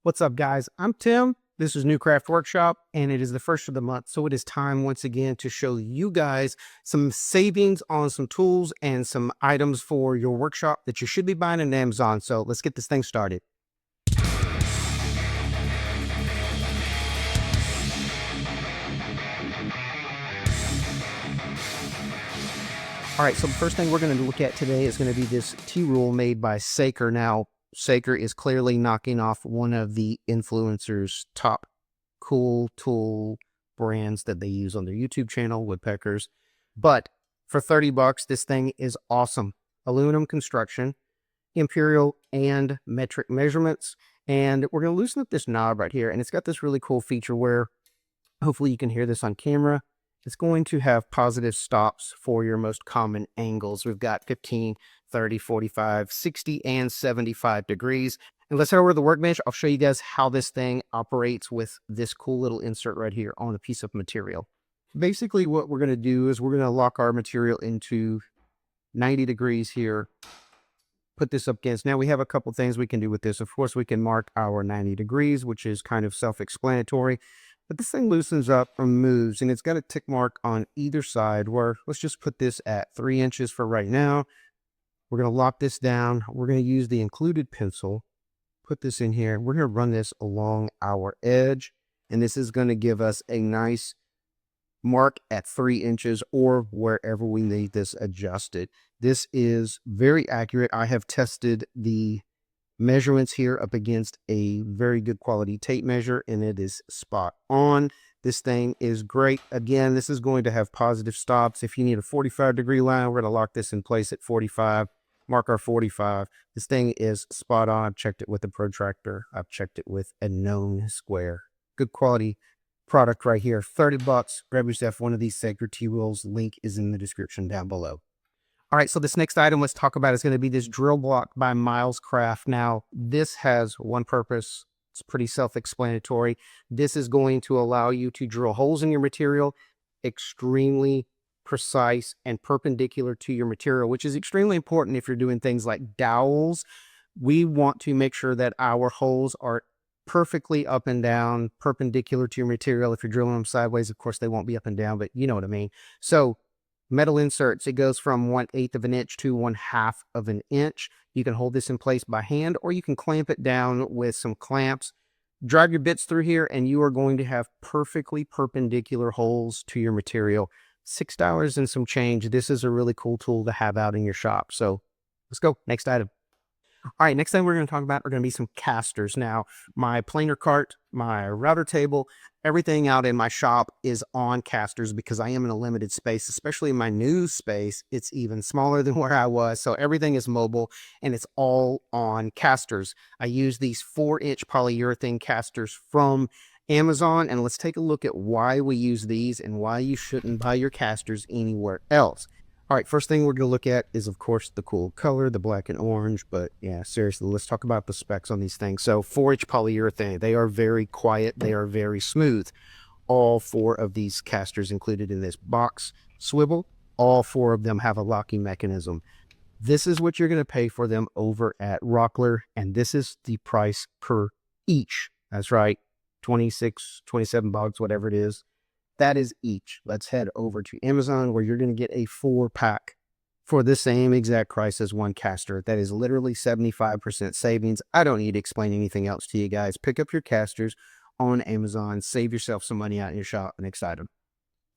What's up, guys? I'm Tim. This is New Craft Workshop, and it is the first of the month, so it is time once again to show you guys some savings on some tools and some items for your workshop that you should be buying on Amazon. So let's get this thing started. All right, so the first thing we're going to look at today is going to be this TRule made by Saker. Now, Saker is clearly knocking off one of the influencers' top cool tool brands that they use on their YouTube channel, Woodpeckers. But for 30 bucks, this thing is awesome. Aluminum construction, imperial and metric measurements. And we're going to loosen up this knob right here. And it's got this really cool feature where hopefully you can hear this on camera. It's going to have positive stops for your most common angles. We've got 15, 30, 45, 60, and 75 degrees. And let's head over to the workbench. I'll show you guys how this thing operates with this cool little insert right here on a piece of material. Basically, what we're going to do is we're going to lock our material into 90 degrees here. Put this up against. Now we have a couple things we can do with this. Of course, we can mark our 90 degrees, which is kind of self-explanatory. But this thing loosens up and moves, and it's got a tick mark on either side where let's just put this at 3 inches for right now. We're going to lock this down. We're going to use the included pencil, put this in here. We're going to run this along our edge, and this is going to give us a nice mark at 3 inches or wherever we need this adjusted. This is very accurate. I have tested the measurements here up against a very good quality tape measure, and it is spot on. This thing is great. Again, this is going to have positive stops. If you need a 45-degree line, we're going to lock this in place at 45, mark our 45. This thing is spot on. I've checked it with a protractor. I've checked it with a known square. Good quality product right here. 30 bucks. Grab yourself one of these Saker T-Rules. Link is in the description down below. All right, so this next item let's talk about is going to be this drill block by Milescraft. Now, this has one purpose. It's pretty self-explanatory. This is going to allow you to drill holes in your material extremely precise and perpendicular to your material, which is extremely important if you're doing things like dowels. We want to make sure that our holes are perfectly up and down, perpendicular to your material. If you're drilling them sideways, of course, they won't be up and down, but you know what I mean. So metal inserts, it goes from 1/8 of an inch to 1/2 of an inch. You can hold this in place by hand, or you can clamp it down with some clamps. Drive your bits through here, and you are going to have perfectly perpendicular holes to your material. $6 and some change. This is a really cool tool to have out in your shop. So let's go. Next item. All right, next thing we're going to talk about are going to be some casters. Now, my planer cart, my router table, everything out in my shop is on casters because I am in a limited space, especially in my new space. It's even smaller than where I was. So everything is mobile and it's all on casters. I use these 4-inch polyurethane casters from Amazon, and let's take a look at why we use these and why you shouldn't buy your casters anywhere else. All right, first thing we're going to look at is, of course, the cool color, the black and orange. But yeah, seriously, let's talk about the specs on these things. So 4-inch polyurethane, they are very quiet. They are very smooth. All 4 of these casters included in this box swivel, all 4 of them have a locking mechanism. This is what you're going to pay for them over at Rockler, and this is the price per each. That's right, 26, 27 bucks, whatever it is. That is each. Let's head over to Amazon, where you're going to get a 4-pack for the same exact price as one caster. That is literally 75% savings. I don't need to explain anything else to you guys. Pick up your casters on Amazon. Save yourself some money out in your shop. Next item.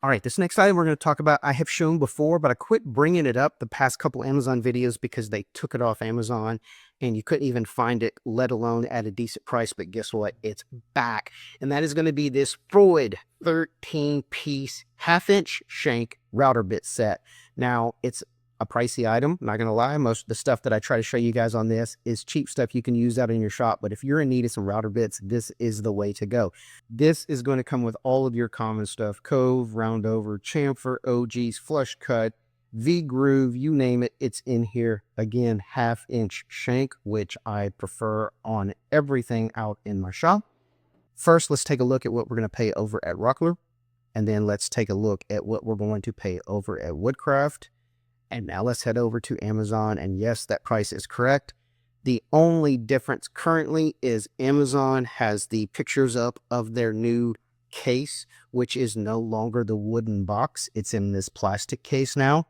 All right, this next item we're going to talk about, I have shown before, but I quit bringing it up the past couple Amazon videos because they took it off Amazon and you couldn't even find it, let alone at a decent price. But guess what? It's back. And that is going to be this Freud 13-piece 1/2-inch shank router bit set. Now, it's a pricey item, not going to lie. Most of the stuff that I try to show you guys on this is cheap stuff you can use out in your shop. But if you're in need of some router bits, this is the way to go. This is going to come with all of your common stuff: Cove, Roundover, Chamfer, OGs, Flush Cut, V-Groove, you name it, it's in here. Again, 1/2-inch shank, which I prefer on everything out in my shop. First, let's take a look at what we're going to pay over at Rockler. And then let's take a look at what we're going to pay over at Woodcraft. And now let's head over to Amazon. And yes, that price is correct. The only difference currently is Amazon has the pictures up of their new case, which is no longer the wooden box. It's in this plastic case now.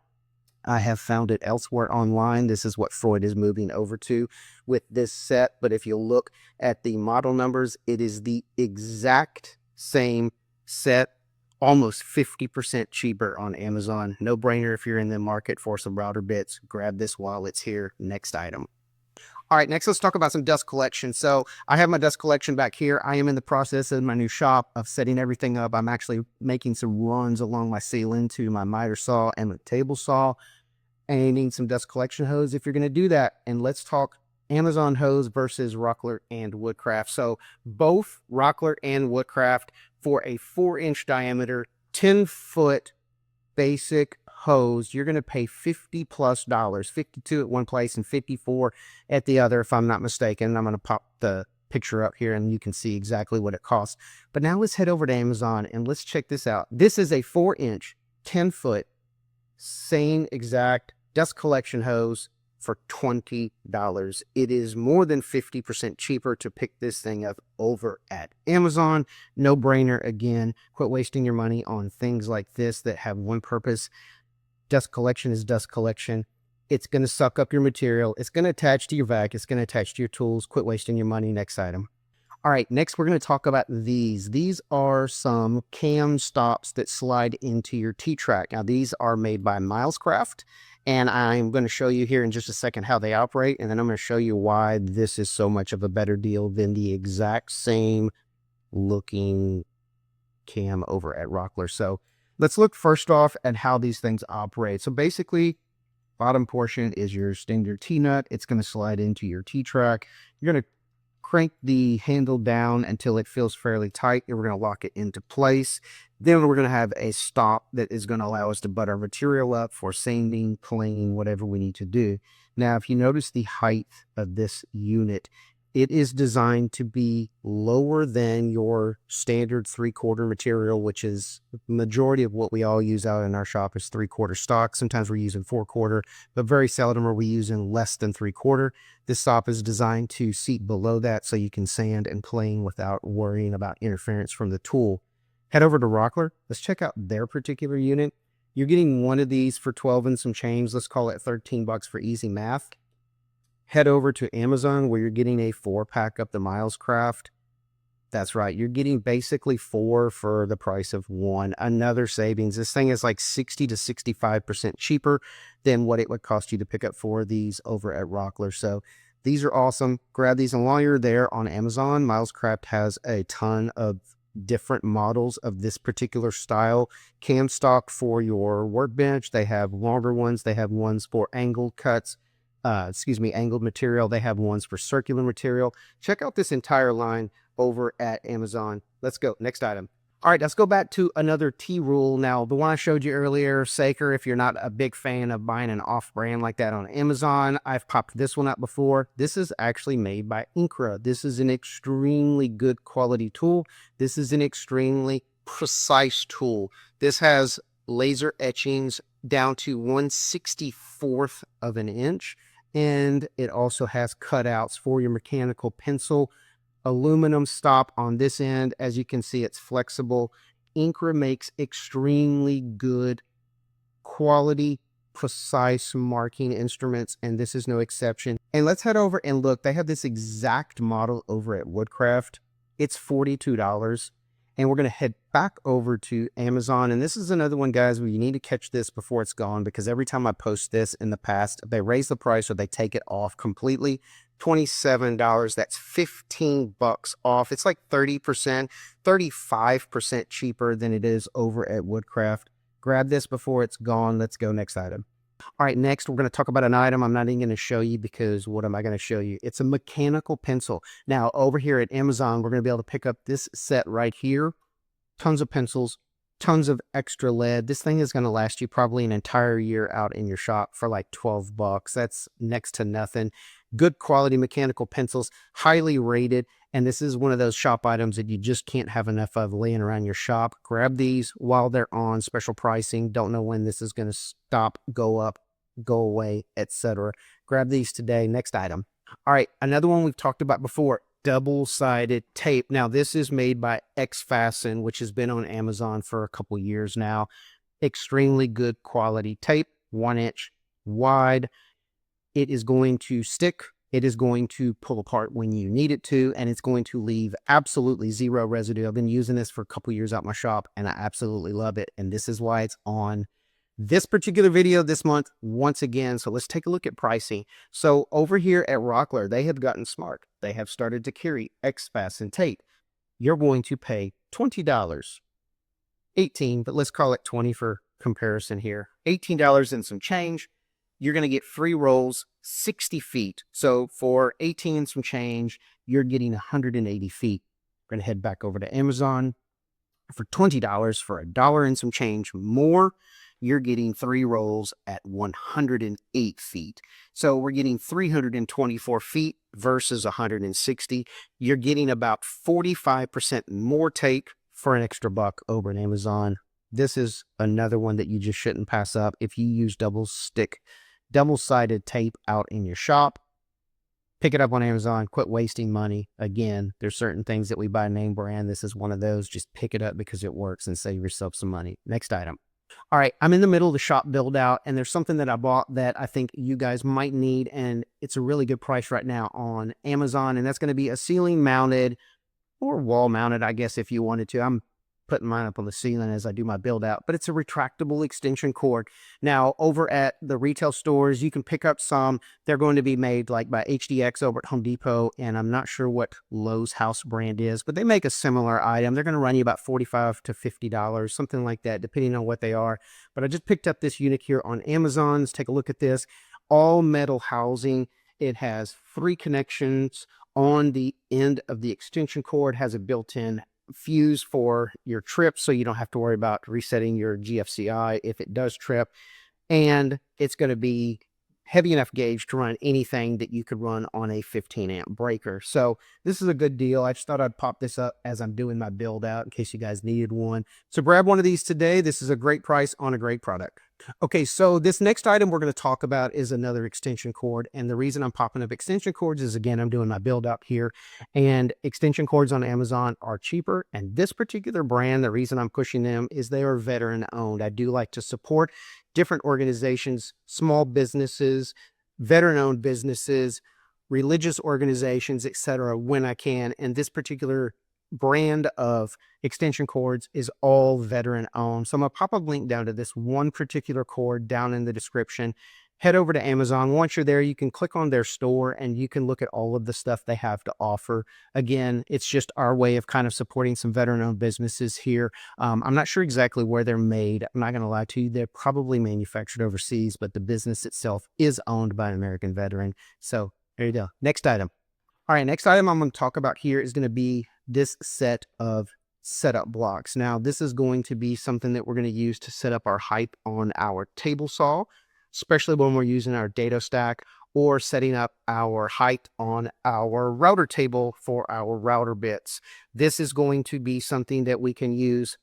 I have found it elsewhere online. This is what Freud is moving over to with this set. But if you look at the model numbers, it is the exact same set, almost 50% cheaper on Amazon. No brainer if you're in the market for some router bits. Grab this while it's here. Next item. All right, next let's talk about some dust collection. So I have my dust collection back here. I am in the process in my new shop of setting everything up. I'm actually making some runs along my ceiling to my miter saw and the table saw, and you need some dust collection hose if you're going to do that. And let's talk Amazon hose versus Rockler and Woodcraft. So both Rockler and Woodcraft for a 4-inch diameter, 10-foot basic hose, you're going to pay $50+, 52 at one place and 54 at the other, if I'm not mistaken. I'm going to pop the picture up here and you can see exactly what it costs. But now let's head over to Amazon and let's check this out. This is a 4-inch, 10-foot, same exact dust collection hose for $20. It is more than 50% cheaper to pick this thing up over at Amazon. No brainer again. Quit wasting your money on things like this that have one purpose. Dust collection is dust collection. It's going to suck up your material. It's going to attach to your vac. It's going to attach to your tools. Quit wasting your money. Next item. All right, next we're going to talk about these. These are some cam stops that slide into your T-track. Now, these are made by Milescraft, and I'm going to show you here in just a second how they operate, and then I'm going to show you why this is so much of a better deal than the exact same looking cam over at Rockler. So let's look first off at how these things operate. So basically, bottom portion is your standard T-nut. It's going to slide into your T-track. You're going to crank the handle down until it feels fairly tight, and we're going to lock it into place. Then we're going to have a stop that is going to allow us to butt our material up for sanding, planing, whatever we need to do. Now, if you notice the height of this unit, it is designed to be lower than your standard 3/4 material, which is the majority of what we all use out in our shop is 3/4 stock. Sometimes we're using 4/4, but very seldom are we using less than 3/4. This stop is designed to seat below that so you can sand and plane without worrying about interference from the tool. Head over to Rockler. Let's check out their particular unit. You're getting one of these for 12 and some change. Let's call it $13 for easy math. Head over to Amazon where you're getting a 4-pack of the Milescraft. That's right. You're getting basically 4 for the price of 1. Another savings. This thing is like 60 to 65% cheaper than what it would cost you to pick up 4 of these over at Rockler. So these are awesome. Grab these. And while you're there on Amazon, Milescraft has a ton of different models of this particular style cam stock for your workbench. They have longer ones. They have ones for angled cuts. Angled material. They have ones for circular material. Check out this entire line over at Amazon. Let's go. Next item. All right, let's go back to another TRule. Now, the one I showed you earlier, Saker, if you're not a big fan of buying an off-brand like that on Amazon, I've popped this one up before. This is actually made by Incra. This is an extremely good quality tool. This is an extremely precise tool. This has laser etchings down to 1/64th of an inch. And it also has cutouts for your mechanical pencil. Aluminum stop on this end. As you can see, it's flexible. Incra makes extremely good quality, precise marking instruments, and this is no exception. And let's head over and look. They have this exact model over at Woodcraft. It's $42. And we're going to head back over to Amazon. And this is another one, guys, where you need to catch this before it's gone, because every time I post this in the past, they raise the price or they take it off completely. $27. That's $15 off. It's like 30%, 35% cheaper than it is over at Woodcraft. Grab this before it's gone. Let's go next item. All right, next we're going to talk about an item I'm not even going to show you, because what am I going to show you? It's a mechanical pencil. Now, over here at Amazon, we're going to be able to pick up this set right here. Tons of pencils, tons of extra lead. This thing is going to last you probably an entire year out in your shop for like $12. That's next to nothing. Good quality mechanical pencils, highly rated. And this is one of those shop items that you just can't have enough of laying around your shop. Grab these while they're on special pricing. Don't know when this is going to stop, go up, go away, etc. Grab these today. Next item. All right, another one we've talked about before, double-sided tape. Now, this is made by X-Fasten, which has been on Amazon for a couple years now. Extremely good quality tape, 1 inch wide. It is going to stick. It is going to pull apart when you need it to, and it's going to leave absolutely zero residue. I've been using this for a couple years out my shop, and I absolutely love it. And this is why it's on this particular video this month once again. So let's take a look at pricing. So over here at Rockler, they have gotten smart. They have started to carry X-Fasten tape. You're going to pay $20, 18, but let's call it 20 for comparison here. $18 and some change. You're going to get 3 rolls, 60 feet. So for 18 and some change, you're getting 180 feet. We're going to head back over to Amazon. For $20, for $1 and some change more, you're getting 3 rolls at 108 feet. So we're getting 324 feet versus 160. You're getting about 45% more tape for an extra buck over at Amazon. This is another one that you just shouldn't pass up. If you use double-sided tape out in your shop, pick it up on Amazon. Quit wasting money. Again, there's certain things that we buy name brand. This is one of those. Just pick it up because it works and save yourself some money. Next item. All right, I'm in the middle of the shop build out, and there's something that I bought that I think you guys might need, and it's a really good price right now on Amazon, and that's going to be a ceiling mounted or wall mounted, I guess, if you wanted to. I'm putting mine up on the ceiling as I do my build out, but it's a retractable extension cord. Now, over at the retail stores, you can pick up some. They're going to be made like by HDX over at Home Depot, and I'm not sure what Lowe's house brand is, but they make a similar item. They're going to run you about $45 to $50, something like that, depending on what they are. But I just picked up this unit here on Amazon. Let's take a look at this. All metal housing. It has 3 connections on the end of the extension cord, has a built-in fuse for your trip, so you don't have to worry about resetting your GFCI if it does trip. And it's going to be heavy enough gauge to run anything that you could run on a 15 amp breaker. So this is a good deal. I just thought I'd pop this up as I'm doing my build out in case you guys needed one. So grab one of these today. This is a great price on a great product. Okay, so this next item we're going to talk about is another extension cord. And the reason I'm popping up extension cords is, again, I'm doing my build out here. And extension cords on Amazon are cheaper. And this particular brand, the reason I'm pushing them is they are veteran owned. I do like to support different organizations, small businesses, veteran owned businesses, religious organizations, etc., when I can. And this particular brand of extension cords is all veteran owned. So I'm going to pop a link down to this one particular cord down in the description. Head over to Amazon. Once you're there, you can click on their store and you can look at all of the stuff they have to offer. Again, it's just our way of kind of supporting some veteran-owned businesses here. I'm not sure exactly where they're made. I'm not going to lie to you. They're probably manufactured overseas, but the business itself is owned by an American veteran. So there you go. Next item. All right, next item I'm going to talk about here is going to be this set of setup blocks. Now, this is going to be something that we're going to use to set up our height on our table saw, especially when we're using our dado stack or setting up our height on our router table for our router bits. This is going to be something that we can use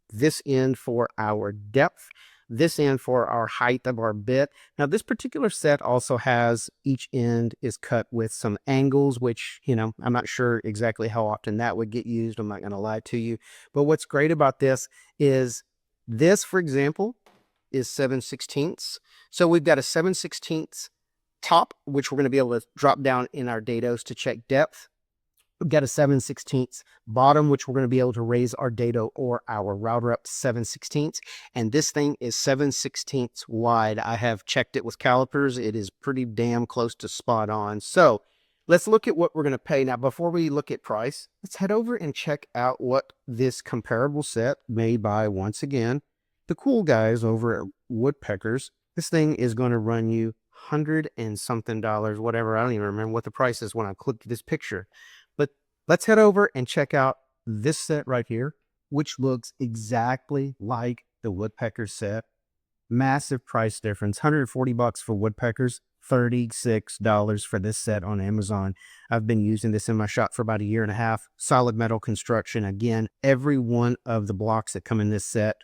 this end for our depth, this end for our height of our bit. Now, this particular set also has each end is cut with some angles, which, you know, I'm not sure exactly how often that would get used. I'm not going to lie to you. But what's great about this is this, for example, is 7/16. So we've got a 7/16 top, which we're going to be able to drop down in our dados to check depth. We've got a 7/16 bottom, which we're going to be able to raise our dado or our router up to 7/16. And this thing is 7/16 wide. I have checked it with calipers. It is pretty damn close to spot on. So let's look at what we're going to pay. Now, before we look at price, let's head over and check out what this comparable set made by, once again, the cool guys over at Woodpeckers. This thing is going to run you $100 and something, whatever. I don't even remember what the price is when I clicked this picture. But let's head over and check out this set right here, which looks exactly like the Woodpeckers set. Massive price difference. $140 for Woodpeckers, $36 for this set on Amazon. I've been using this in my shop for about a year and a half. Solid metal construction. Again, every one of the blocks that come in this set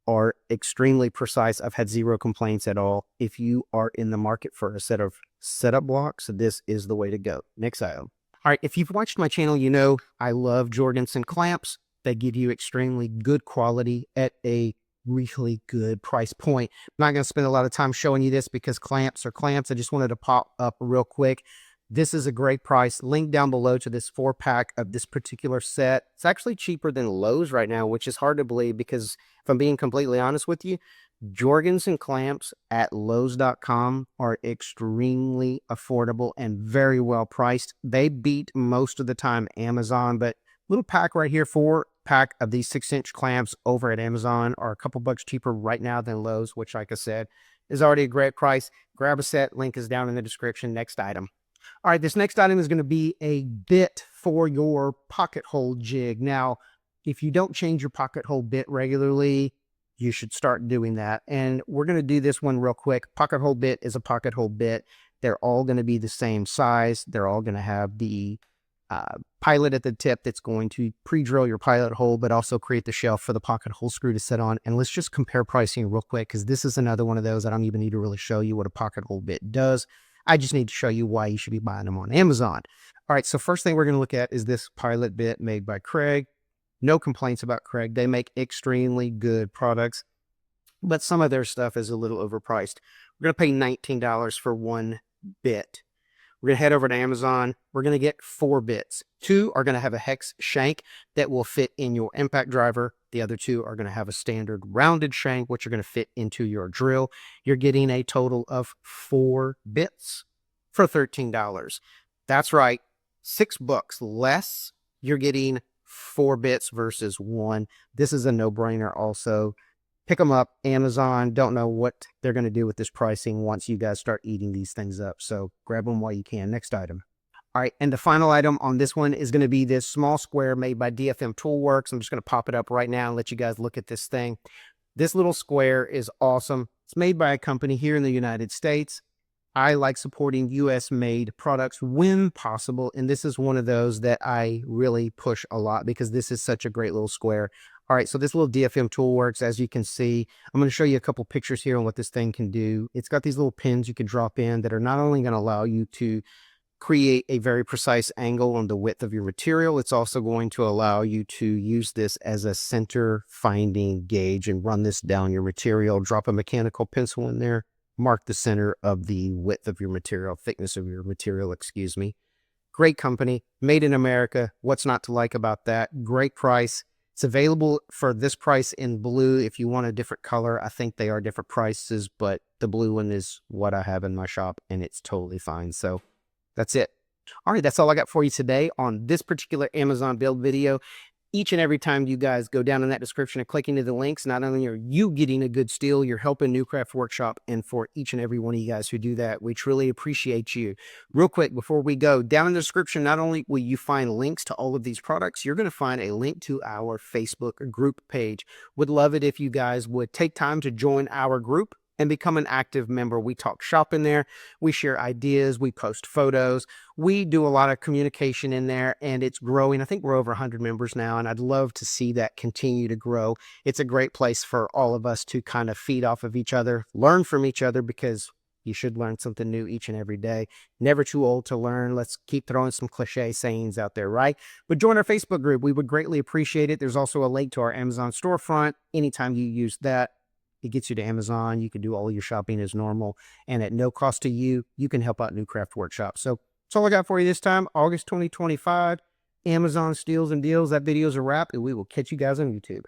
are extremely precise. I've had zero complaints at all. If you are in the market for a set of setup blocks, this is the way to go. Next item. All right, if you've watched my channel, you know I love Jorgensen clamps. They give you extremely good quality at a really good price point. I'm not going to spend a lot of time showing you this because clamps are clamps. I just wanted to pop up real quick. This is a great price. Link down below to this 4-pack of this particular set. It's actually cheaper than Lowe's right now, which is hard to believe because if I'm being completely honest with you, Jorgensen clamps at Lowe's.com are extremely affordable and very well priced. They beat most of the time Amazon, but little pack right here, 4-pack of these 6-inch clamps over at Amazon are a couple bucks cheaper right now than Lowe's, which, like I said, is already a great price. Grab a set. Link is down in the description. Next item. All right, this next item is going to be a bit for your pocket hole jig. Now, if you don't change your pocket hole bit regularly, you should start doing that. And we're going to do this one real quick. Pocket hole bit is a pocket hole bit. They're all going to be the same size. They're all going to have the pilot at the tip that's going to pre-drill your pilot hole, but also create the shelf for the pocket hole screw to sit on. And let's just compare pricing real quick, because this is another one of those I don't even need to really show you what a pocket hole bit does. I just need to show you why you should be buying them on Amazon. All right, so first thing we're going to look at is this pilot bit made by Craig. No complaints about Craig. They make extremely good products, but some of their stuff is a little overpriced. We're going to pay $19 for one bit. We're going to head over to Amazon. We're going to get 4 bits. 2 are going to have a hex shank that will fit in your impact driver. The other 2 are going to have a standard rounded shank, which are going to fit into your drill. You're getting a total of 4 bits for $13. That's right, $6 less. You're getting 4 bits versus 1. This is a no-brainer also. Pick them up, Amazon. Don't know what they're going to do with this pricing once you guys start eating these things up. So grab them while you can. Next item. All right, and the final item on this one is going to be this small square made by DFM Toolworks. I'm just going to pop it up right now and let you guys look at this thing. This little square is awesome. It's made by a company here in the United States. I like supporting US-made products when possible, and this is one of those that I really push a lot because this is such a great little square. All right, so this little DFM tool works, as you can see. I'm going to show you a couple pictures here on what this thing can do. It's got these little pins you can drop in that are not only going to allow you to create a very precise angle on the width of your material, it's also going to allow you to use this as a center finding gauge and run this down your material. Drop a mechanical pencil in there, mark the center of the width of your material, thickness of your material, excuse me. Great company, made in America. What's not to like about that? Great price. It's available for this price in blue. If you want a different color, I think they are different prices, but the blue one is what I have in my shop, and it's totally fine. So that's it. All right, that's all I got for you today on this particular Amazon build video. Each and every time you guys go down in that description and click into the links, not only are you getting a good steal, you're helping Newcraft Workshop, and for each and every one of you guys who do that, we truly appreciate you. Real quick, before we go, down in the description, not only will you find links to all of these products, you're going to find a link to our Facebook group page. Would love it if you guys would take time to join our group and become an active member. We talk shop in there. We share ideas. We post photos. We do a lot of communication in there, and it's growing. I think we're over 100 members now, and I'd love to see that continue to grow. It's a great place for all of us to kind of feed off of each other, learn from each other, because you should learn something new each and every day. Never too old to learn. Let's keep throwing some cliche sayings out there, right? But join our Facebook group. We would greatly appreciate it. There's also a link to our Amazon storefront. Anytime you use that, it gets you to Amazon. You can do all your shopping as normal, and at no cost to you, you can help out Newcraft Workshop. So that's all I got for you this time. August 2025, Amazon steals and deals. That video's a wrap, and we will catch you guys on YouTube.